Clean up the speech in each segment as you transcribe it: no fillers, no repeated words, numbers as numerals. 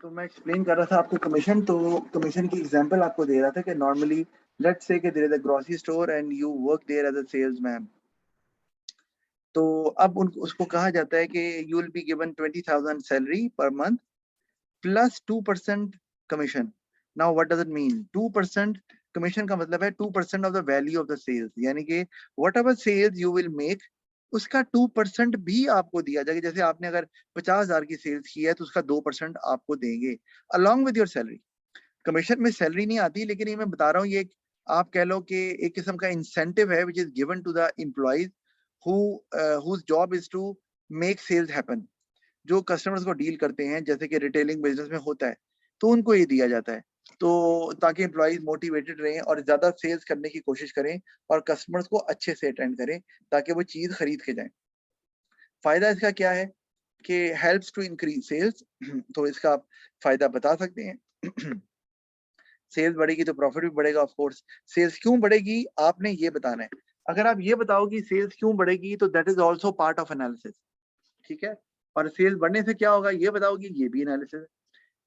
तो मैं एक्सप्लेन कर रहा था आपको कमीशन। तो कमीशन की एग्जांपल आपको दे रहा था कि नॉर्मली लेट्स से कि there is a grocery store and you work there as a salesman. तो अब उन उसको कहा जाता है कि you will be given 20,000 salary per month plus 2% commission. Now what does it mean? 2% commission का मतलब है 2% of the value of the sales, यानी कि whatever sales you will make उसका 2% भी आपको दिया जाएगा। जैसे आपने अगर 50,000 की सेल्स की है तो उसका 2% आपको देंगे along with your salary. Commission में सैलरी नहीं आती, लेकिन ये मैं बता रहा हूँ, ये आप कह लो कि एक किस्म का इंसेंटिव है which is given to the employees who whose job is to make sales happen. जो कस्टमर्स को डील करते हैं, जैसे कि रिटेलिंग बिजनेस में होता है, तो उनको ये दिया जाता है, तो ताकि एम्प्लॉइज मोटिवेटेड रहें और ज्यादा सेल्स करने की कोशिश करें और कस्टमर्स को अच्छे से अटेंड करें ताकि वो चीज खरीद के जाएं। फायदा इसका क्या है कि हेल्प्स टू इंक्रीज सेल्स। तो इसका आप फायदा बता सकते हैं। सेल्स बढ़ेगी तो प्रॉफिट भी बढ़ेगा ऑफ कोर्स। सेल्स क्यों बढ़ेगी आपने ये बताना है। अगर आप ये बताओ कि सेल्स क्यों बढ़ेगी तो that is also part of analysis, ठीक है। और सेल्स बढ़ने से क्या होगा ये बताओगे, ये भी एनालिसिस है।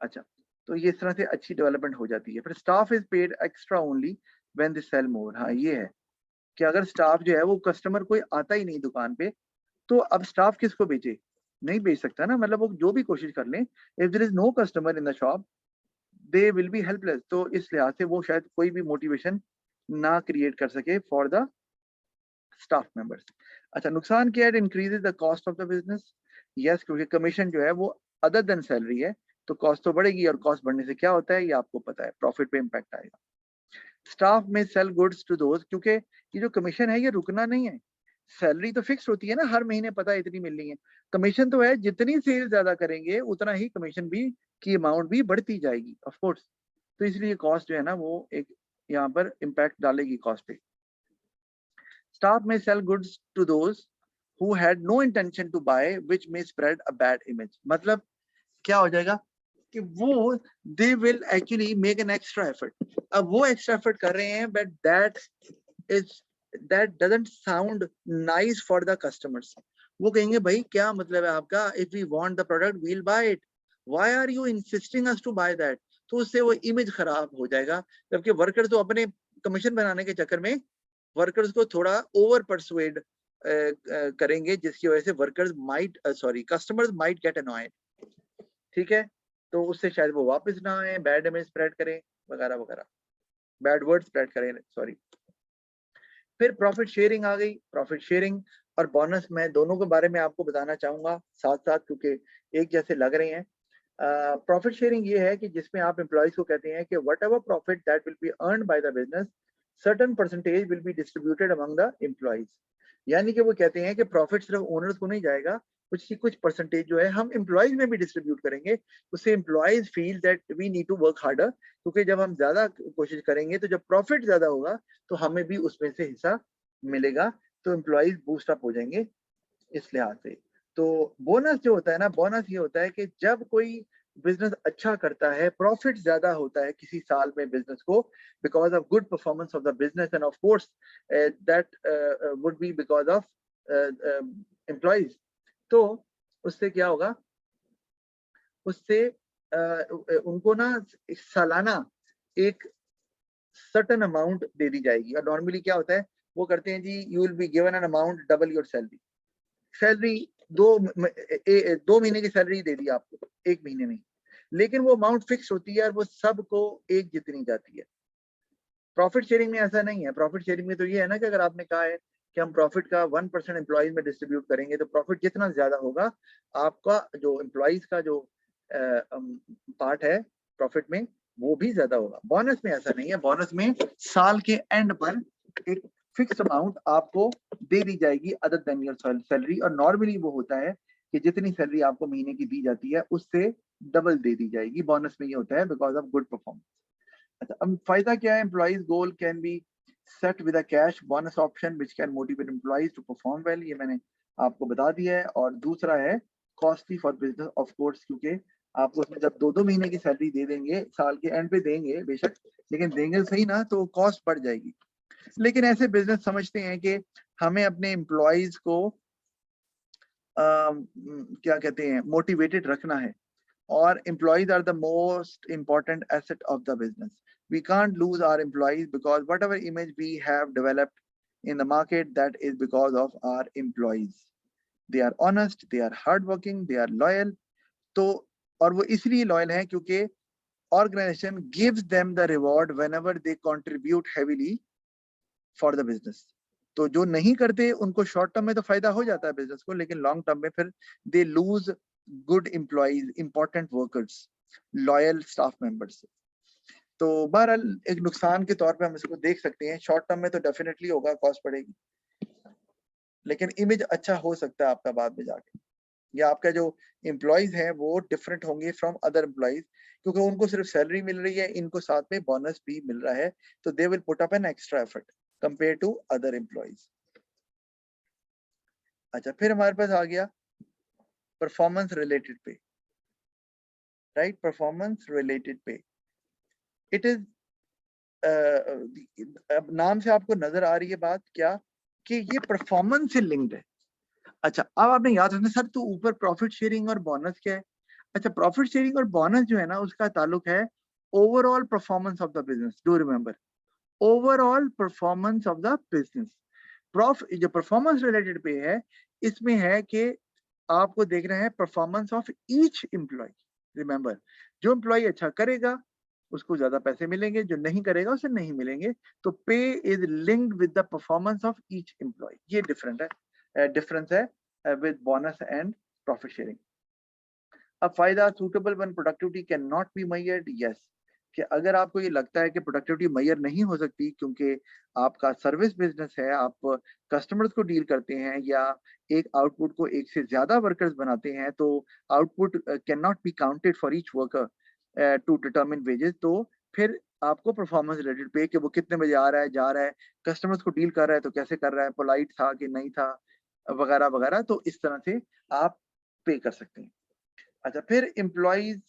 अच्छा, तो ये इस तरह से अच्छी डेवलपमेंट हो जाती है। फिर staff is paid extra only when they sell more. हाँ, ये है कि अगर स्टाफ जो है वो कस्टमर कोई आता ही नहीं दुकान पे, तो अब स्टाफ किसको बेचे? नहीं बेच सकता ना, मतलब वो जो भी कोशिश कर लें, if there is no customer in the shop they will be helpless. तो इस लिहाज से वो शायद कोई भी मोटिवेशन ना क्रिएट कर सके फॉर द स्टाफ मेंबर्स। अच्छा, नुकसान क्या है? Increases the cost of the business. Yes, क्योंकि कमीशन जो है वो अदर देन सैलरी है, तो कॉस्ट तो बढ़ेगी, और कॉस्ट बढ़ने से क्या होता है ये आपको पता है, प्रॉफिट पे इम्पैक्ट आएगा। स्टाफ में सेल गुड्स टू दोज, क्योंकि ये जो कमीशन है ये रुकना नहीं है। सैलरी तो फिक्स होती है ना, हर महीने पता है इतनी मिलनी है। कमीशन तो है, जितनी सेल ज्यादा करेंगे उतना ही कमीशन भी की अमाउंट भी बढ़ती जाएगी ऑफ कोर्स। तो इसलिए कॉस्ट जो है ना वो एक यहाँ पर इम्पैक्ट डालेगी कॉस्ट पे। स्टाफ में sell goods to those who had no intention to buy which may spread a bad image। मतलब क्या हो जाएगा कि वो they will actually make an extra effort। अब वो extra effort कर रहे हैं but is that doesn't sound nice for the customers। वो कहेंगे भाई क्या मतलब है आपका, if we want the product we'll buy it, why are you insisting us to buy that। तो उससे वो इमेज खराब हो जाएगा, जबकि वर्कर तो अपने कमीशन बनाने के चक्कर में वर्कर्स को थोड़ा ओवर परसुएड करेंगे, जिसकी वजह से workers might customers might get annoyed, ठीक है। तो उससे शायद वो वापस ना आए, बैड इमेज स्प्रेड करें वगैरह वगैरह, बैड वर्ड स्प्रेड करें, सॉरी। फिर प्रॉफिट शेयरिंग आ गई। प्रॉफिट शेयरिंग और बोनस मैं दोनों के बारे में आपको बताना चाहूंगा साथ साथ, क्योंकि एक जैसे लग रहे हैं। प्रॉफिट शेयरिंग ये है कि जिसमें आप एम्प्लॉइज को कहते हैं कि what ever profit that will be earn by the business certain percentage will be distributed among the employees. यानी कि वो कहते हैं कि प्रॉफिट सिर्फ ओनर्स को नहीं जाएगा, कुछ परसेंटेज जो है हम एम्प्लॉइज में भी डिस्ट्रीब्यूट करेंगे। उससे employees feel that we need to work harder, क्योंकि जब हम ज्यादा कोशिश करेंगे तो जब प्रॉफिट ज्यादा होगा तो हमें भी उसमें से हिस्सा मिलेगा, तो एम्प्लॉइज बूस्ट अप हो जाएंगे इस लिहाज से। तो बोनस जो होता है ना, बोनस ये होता है कि जब कोई बिजनेस अच्छा करता है, प्रॉफिट ज्यादा होता है किसी साल में बिजनेस को, because of good performance of the business, end of course that would be because of employees. तो उससे क्या होगा, उससे उनको ना सालाना एक सर्टन अमाउंट दे दी जाएगी। और नॉर्मली क्या होता है, वो करते हैं जी, you will be given an amount double your salary. Salary दो महीने की सैलरी दे दी आपको एक महीने में, लेकिन वो अमाउंट फिक्स होती है और वो सबको एक जितनी जाती है। प्रॉफिट शेयरिंग में ऐसा नहीं है। प्रॉफिट शेयरिंग में तो ये है ना कि अगर आपने कहा है कि हम प्रॉफिट का 1% एम्प्लॉइज में डिस्ट्रीब्यूट करेंगे, तो प्रॉफिट जितना ज्यादा होगा, आपका जो एम्प्लॉइज का जो पार्ट है प्रॉफिट में वो भी ज्यादा होगा। बोनस में ऐसा नहीं है। बोनस में साल के एंड पर एक फिक्स अमाउंट आपको दे दी जाएगी अदर देन योर सैलरी, और नॉर्मली वो होता है कि जितनी सैलरी आपको महीने की दी जाती है उससे डबल दे दी जाएगी। बोनस में ये होता है बिकॉज ऑफ गुड परफॉर्मेंस। अच्छा, अब फायदा क्या है? Employees goal can be set with a cash bonus option which can motivate employees to perform well. ये मैंने आपको बता दिया है। और दूसरा है costly for business of course, क्योंकि आपको उसमें जब दो दो महीने की सैलरी दे देंगे, साल के एंड पे देंगे बेशक, लेकिन देंगे सही ना, तो कॉस्ट बढ़ जाएगी। लेकिन ऐसे बिजनेस समझते हैं कि हमें अपने एम्प्लॉइज को क्या कहते हैं, मोटिवेटेड रखना है, और employees are the most important asset of the business. We can't lose our employees because whatever image we have developed in the market, that is because of our employees. They are honest, they are hardworking, they are loyal. तो और वो इसलिए loyal हैं क्योंकि organization gives them the reward whenever they contribute heavily for the business. तो जो नहीं करते उनको शॉर्ट टर्म में तो फायदा हो जाता है बिजनेस को, लेकिन लॉन्ग टर्म में फिर they lose good employees, important workers, loyal staff members. तो बहरहाल एक नुकसान के तौर पे हम इसको देख सकते हैं। शॉर्ट टर्म में तो डेफिनेटली होगा, कॉस्ट पड़ेगी, लेकिन इमेज अच्छा हो सकता है आपका बाद में जाके, या आपका जो एम्प्लॉइज हैं वो डिफरेंट होंगे फ्रॉम अदर एम्प्लॉइज, क्योंकि उनको सिर्फ सैलरी मिल रही है, इनको साथ में बोनस भी मिल रहा है, तो they will put up an extra effort compare to other employees. अच्छा, फिर हमारे पास आ गया performance related pay, right? Performance related pay it is, अब नाम से आपको नजर आ रही है बात क्या, कि ये परफॉर्मेंस से लिंक्ड है। अच्छा, अब आपने याद रखना सर, तो ऊपर प्रॉफिट शेयरिंग और बोनस क्या है? अच्छा, प्रॉफिट शेयरिंग और बोनस जो है ना, उसका ताल्लुक है overall performance of the business. Do remember, overall performance of the business. जो परफॉर्मेंस रिलेटेड पे है, इसमें है कि आपको देखना है performance of each employ. Remember, जो एम्प्लॉय अच्छा करेगा उसको ज्यादा पैसे मिलेंगे, जो नहीं करेगा उसे नहीं मिलेंगे। तो पे is linked with the performance of each employ. ये डिफरेंस है with bonus and profit sharing. अब फायदा, suitable when productivity can not be measured. Yes, कि अगर आपको ये लगता है कि प्रोडक्टिविटी मेजर नहीं हो सकती क्योंकि आपका सर्विस बिजनेस है, आप कस्टमर्स को डील करते हैं या एक आउटपुट को एक से ज्यादा वर्कर्स बनाते हैं, तो output can not be counted for each worker to determine wages, तो फिर आपको परफॉर्मेंस रिलेटेड पे, कि वो कितने बजे आ रहा है, जा रहा है, कस्टमर्स को डील कर रहा है तो कैसे कर रहा है, पोलाइट था कि नहीं था, वगैरह वगैरह, तो इस तरह से आप पे कर सकते हैं। अच्छा, फिर employees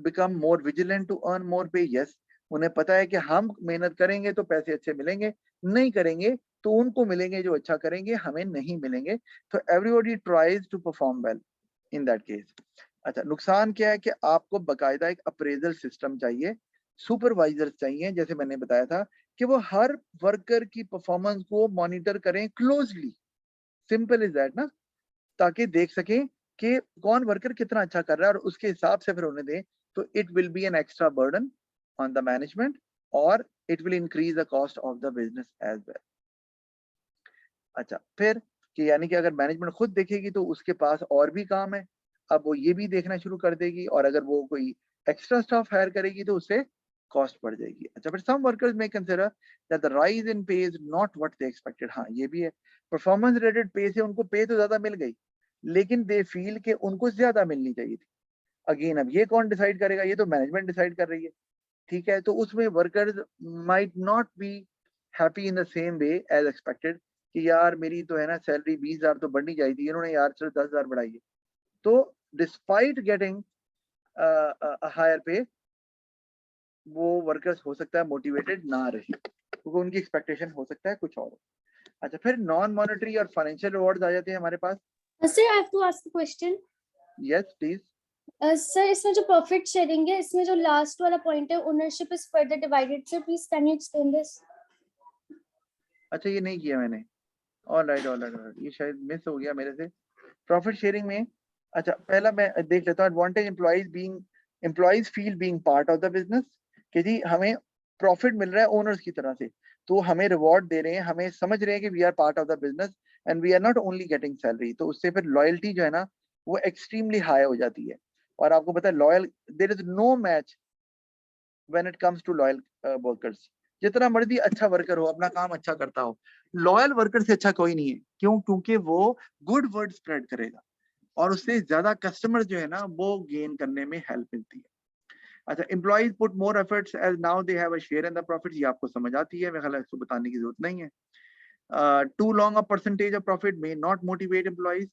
become more vigilant to earn more pay. Yes, उन्हें पता है कि हम मेहनत करेंगे तो पैसे अच्छे मिलेंगे, नहीं करेंगे तो उनको मिलेंगे जो अच्छा करेंगे, हमें नहीं मिलेंगे। तो everybody tries to perform well in that case. अच्छा, नुकसान क्या है कि आपको बकायदा एक अप्रेजल सिस्टम चाहिए, सुपरवाइजर चाहिए, जैसे मैंने बताया था, कि वो हर वर्कर की परफॉर्मेंस को मॉनिटर करें क्लोजली। सिंपल इज दैट ना, ताकि देख सकें कि कौन वर्कर कितना अच्छा कर रहा है और उसके हिसाब से फिर उन्हें दें। तो it will be an extra burden on the management और it will increase the cost of the business as well. अच्छा, फिर कि यानी कि अगर मैनेजमेंट खुद देखेगी तो उसके पास और भी काम है, अब वो ये भी देखना शुरू कर देगी, और अगर वो कोई एक्स्ट्रा स्टाफ हायर करेगी तो उससे कॉस्ट बढ़ जाएगी। अच्छा, फिर सम वर्कर्स में consider that the rise in pay is not what they expected. हाँ, ये भी है, परफॉर्मेंस रिलेटेड पे से उनको पे तो ज्यादा मिल गई, लेकिन दे फील कि उनको ज्यादा मिलनी चाहिए थी। अगेन, अब ये कौन डिसाइड करेगा? ये तो मैनेजमेंट डिसाइड कर रही है, ठीक है? तो उसमें workers might not be happy in the same way as expected, कि यार मेरी तो है ना सैलरी 20,000 तो बढ़नी चाहिए थी, इन्होंने यार सिर्फ 10,000 बढ़ाई है। तो डिस्पाइट गेटिंग हायर पे, वो वर्कर्स हो सकता है मोटिवेटेड ना रहे, क्योंकि उनकी एक्सपेक्टेशन हो सकता है कुछ और। अच्छा, फिर नॉन मॉनेटरी और फाइनेंशियल रिवॉर्ड्स आ जाते हैं हमारे पास। Sir, I have to ask a question. Yes please. Sir, इसमें जो प्रॉफिट शेयरिंग है, इसमें जो लास्ट वाला पॉइंट है, ownership is further divided, sir please can you explain this? अच्छा, ये नहीं किया मैंने। ऑल राइट, ये शायद मिस हो गया मेरे से। प्रॉफिट शेयरिंग में, अच्छा पहला मैं देख लेता हूँ, advantage employees feel being part of the business, कि जी हमें प्रॉफिट मिल रहा है ओनर्स की तरह से, तो हमें रिवॉर्ड दे रहे हैं, हमें समझ रहे हैं कि we are part of the business and we are not only getting salary. तो उससे फिर लॉयल्टी जो है ना वो एक्सट्रीमली हाई हो जाती है। और आपको पता है loyal, there is no match when it comes to loyal workers. जितना मर्जी अच्छा वर्कर हो, अपना काम अच्छा करता हो, लॉयल वर्कर से अच्छा कोई नहीं है। क्यों? क्योंकि वो गुड वर्ड स्प्रेड करेगा और उससे ज्यादा कस्टमर जो है ना वो गेन करने में हेल्प मिलती है। अच्छा, employees put more efforts as now they have a share in the profit. ये आपको समझ आती है, मेरे ख्याल है इसको बताने की जरूरत नहीं है। Too long a percentage of profit may not motivate employees,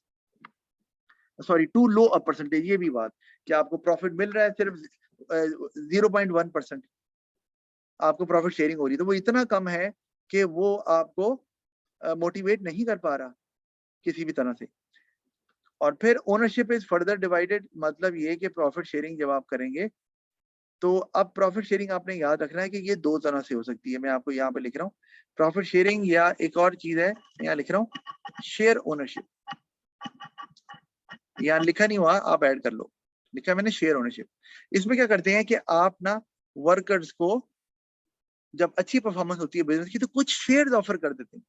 sorry too low a percentage, ये भी बात कि आपको प्रॉफिट मिल रहा है सिर्फ 0.1%, आपको प्रॉफिट शेयरिंग हो रही है, तो वो इतना कम है कि वो आपको मोटिवेट नहीं कर पा रहा किसी भी तरह से। और फिर ओनरशिप इज फर्दर डिवाइडेड, मतलब ये कि प्रॉफिट शेयरिंग जब आप करेंगे तो अब प्रॉफिट शेयरिंग आपने याद रखना है कि ये दो तरह से हो सकती है। मैं आपको यहाँ पे लिख रहा हूँ प्रॉफिट शेयरिंग, या एक और चीज है यहाँ लिख रहा हूँ शेयर ओनरशिप। यहाँ लिखा नहीं हुआ, आप ऐड कर लो, लिखा मैंने शेयर ओनरशिप। इसमें क्या करते हैं कि आप ना वर्कर्स को जब अच्छी परफॉर्मेंस होती है बिजनेस की तो कुछ शेयर ऑफर कर देते हैं,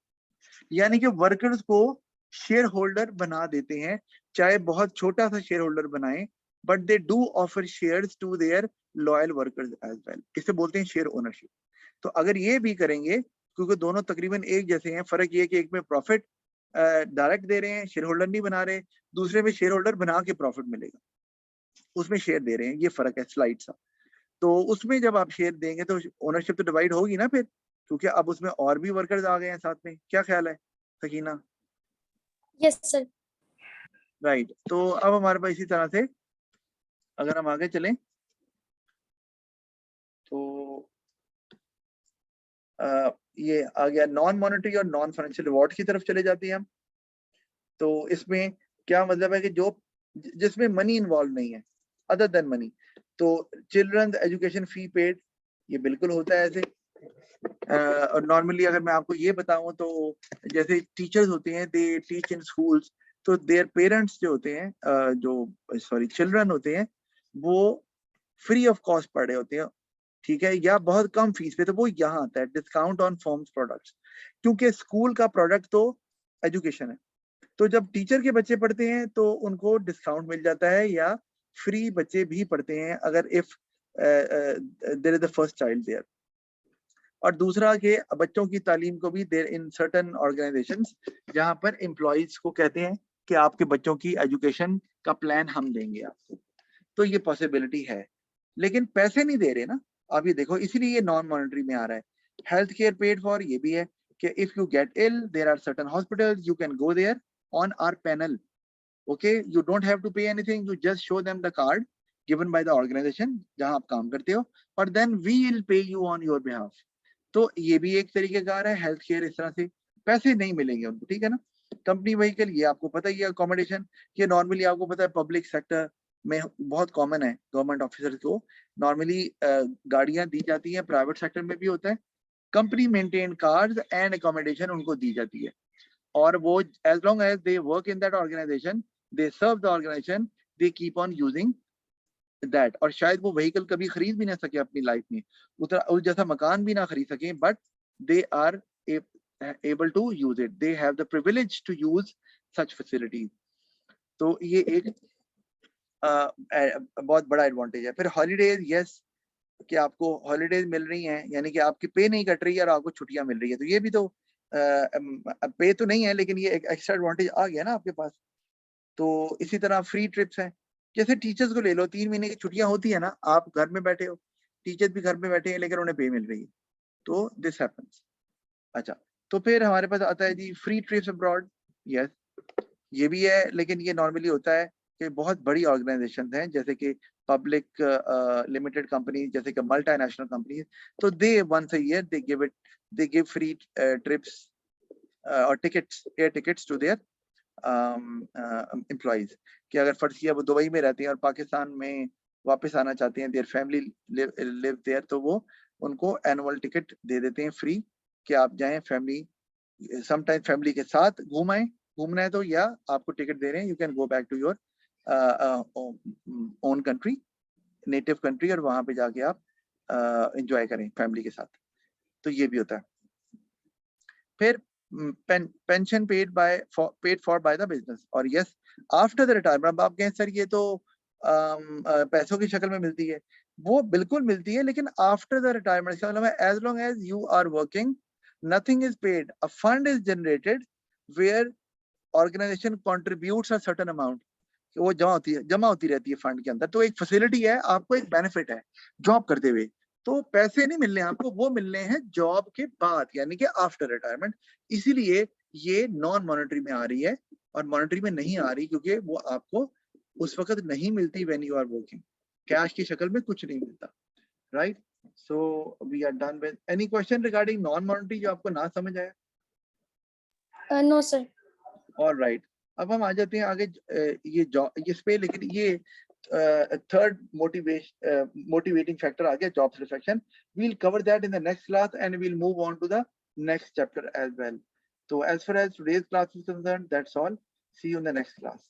यानी कि वर्कर्स को शेयर होल्डर बना देते हैं, चाहे बहुत छोटा सा शेयर होल्डर बनाए, but they do offer shares to their loyal workers as well. इसे बोलते हैं शेयर ओनरशिप। तो अगर ये भी करेंगे, क्योंकि दोनों तकरीबन एक जैसे हैं, फर्क ये है कि एक में प्रॉफिट डायरेक्ट दे रहे हैं, शेयर होल्डर नहीं बना रहे, दूसरे में शेयर होल्डर बना के प्रॉफिट मिलेगा, उसमें शेयर दे रहे हैं, ये फर्क है स्लाइड सा। तो उसमें जब आप शेयर देंगे तो ओनरशिप तो डिवाइड होगी ना फिर, क्योंकि अब उसमें और भी वर्कर्स आ गए हैं साथ में। क्या ख्याल है सकीना? Yes sir. राइट। तो अब हमारे पास इसी तरह से अगर हम आगे चलें तो ये आ गया नॉन मॉनेटरी और नॉन फाइनेंशियल रिवॉर्ड की तरफ चले जाते हैं हम। तो इसमें क्या मतलब है कि जो जिसमें मनी इन्वॉल्व नहीं है अदर देन मनी, तो चिल्ड्रन एजुकेशन फी पेड, ये बिल्कुल होता है ऐसे। और नॉर्मली अगर मैं आपको ये बताऊं तो जैसे टीचर्स होते हैं दे टीच इन स्कूल्स, तो देयर पेरेंट्स जो होते हैं जो सॉरी चिल्ड्रन होते हैं वो फ्री ऑफ कॉस्ट पढ़ रहे होते हैं, ठीक है, या बहुत कम फीस पे, तो वो यहाँ आता है डिस्काउंट ऑन फॉर्म्स प्रोडक्ट्स, क्योंकि स्कूल का प्रोडक्ट तो एजुकेशन है। तो जब टीचर के बच्चे पढ़ते हैं तो उनको डिस्काउंट मिल जाता है, या फ्री बच्चे भी पढ़ते हैं अगर if there is the first child there. और दूसरा कि बच्चों की तालीम को भी देर इन सर्टन ऑर्गेनाइजेशंस जहां पर एम्प्लॉइज को कहते हैं कि आपके बच्चों की एजुकेशन का प्लान हम देंगे आपको, तो ये पॉसिबिलिटी है, लेकिन पैसे नहीं दे रहे ना। आप ये देखो, इसीलिए ये नॉन मॉनेटरी में आ रहा है। हेल्थ केयर पेड फॉर, ये भी है कि if you get ill there are certain hospitals you can go there on our panel, okay, you don't have to pay anything, you just show them the card given by the organisation जहां आप काम करते हो, और then we will pay you on your behalf. तो ये भी एक तरीकेकार है हेल्थ केयर, इस तरह से पैसे नहीं मिलेंगे उनको, ठीक है ना। कंपनी व्हीकल, ये आपको पता ही है, अकोमोडेशन, ये नॉर्मली आपको पता है पब्लिक सेक्टर में बहुत कॉमन है, गवर्नमेंट ऑफिसर्स को नॉर्मली गाड़ियां दी जाती हैं, प्राइवेट सेक्टर में भी होता है। Company maintain cars and accommodation उनको दी जाती है, और वो as long as they work in that organisation, they serve the organisation, they keep on using that. और शायद वो व्हीकल कभी खरीद भी ना सके अपनी लाइफ में, उतना उस जैसा मकान भी ना खरीद सके, but they are able to use it, they have the privilege to use such facilities। तो ये एक बहुत बड़ा एडवांटेज है। फिर हॉलीडेज, यस, कि आपको हॉलीडेज मिल रही हैं, यानी कि आपकी पे नहीं कट रही है और आपको छुट्टियां मिल रही है, तो ये भी तो पे तो नहीं है, लेकिन ये एक एक्स्ट्रा एडवांटेज आ गया ना आपके पास। तो इसी तरह फ्री ट्रिप्स हैं, जैसे टीचर्स को ले लो, 3 महीने की छुट्टियां होती है ना, आप घर में बैठे हो, टीचर्स भी घर में बैठे हैं, लेकिन उन्हें पे मिल रही है, तो दिस हैपेंस। अच्छा, तो फिर हमारे पास आता है जी फ्री ट्रिप्स अब्रॉड, यस, ये भी है, लेकिन ये नॉर्मली होता है कि बहुत बड़ी ऑर्गेनाइजेशन हैं जैसे कि पब्लिक लिमिटेड कंपनी, जैसे कि मल्टीनेशनल कंपनी, तो they once a year they give free trips और tickets, air tickets to their employees, कि अगर फर्ज किया वो दुबई में रहते हैं और पाकिस्तान में वापस आना चाहते हैं, देयर फैमिली लिव देयर, तो वो उनको एनुअल टिकट दे देते हैं फ्री, कि आप जाएं फैमिली, समटाइम फैमिली के साथ घूमाएं, घूमना है तो, या आपको टिकट दे रहे हैं, you can go back to your own country, native country, और वहां पे जाके आप एंजॉय करें फैमिली के साथ, तो ये भी होता है। फिर pension paid for by the business, और यस आफ्टर द रिटायरमेंट। अब आप कहें सर ये तो पैसों की शक्ल में मिलती है, वो बिल्कुल मिलती है, लेकिन आफ्टर द रिटायरमेंट का मतलब है as long as you are working nothing is paid, a fund is generated where organisation contributes a certain amount, वो जमा होती रहती है फंड के अंदर, तो एक फैसिलिटी है, आपको एक बेनिफिट है जॉब करते हुए। तो पैसे नहीं मिलने आपको, वो मिलने हैं जॉब के बाद, यानी कि आफ्टर रिटायरमेंट। इसीलिए ये नॉन मॉनेटरी में आ रही है और मॉनेटरी में नहीं आ रही, क्योंकि वो आपको उस वक्त नहीं मिलती when you are working, cash की शक्ल में कुछ नहीं मिलता, right. So we are done with any question regarding non monetary जो आपको ना समझ आया? No sir. ऑल राइट, अब हम आ जाते हैं आगे ये जॉब इस पे, लेकिन ये थर्ड मोटिवेटिंग फैक्टर आ गया job satisfaction. We'll cover that in the next class and we'll move on to the next chapter as well. So as far as today's class is concerned, that's all. See you in the next class.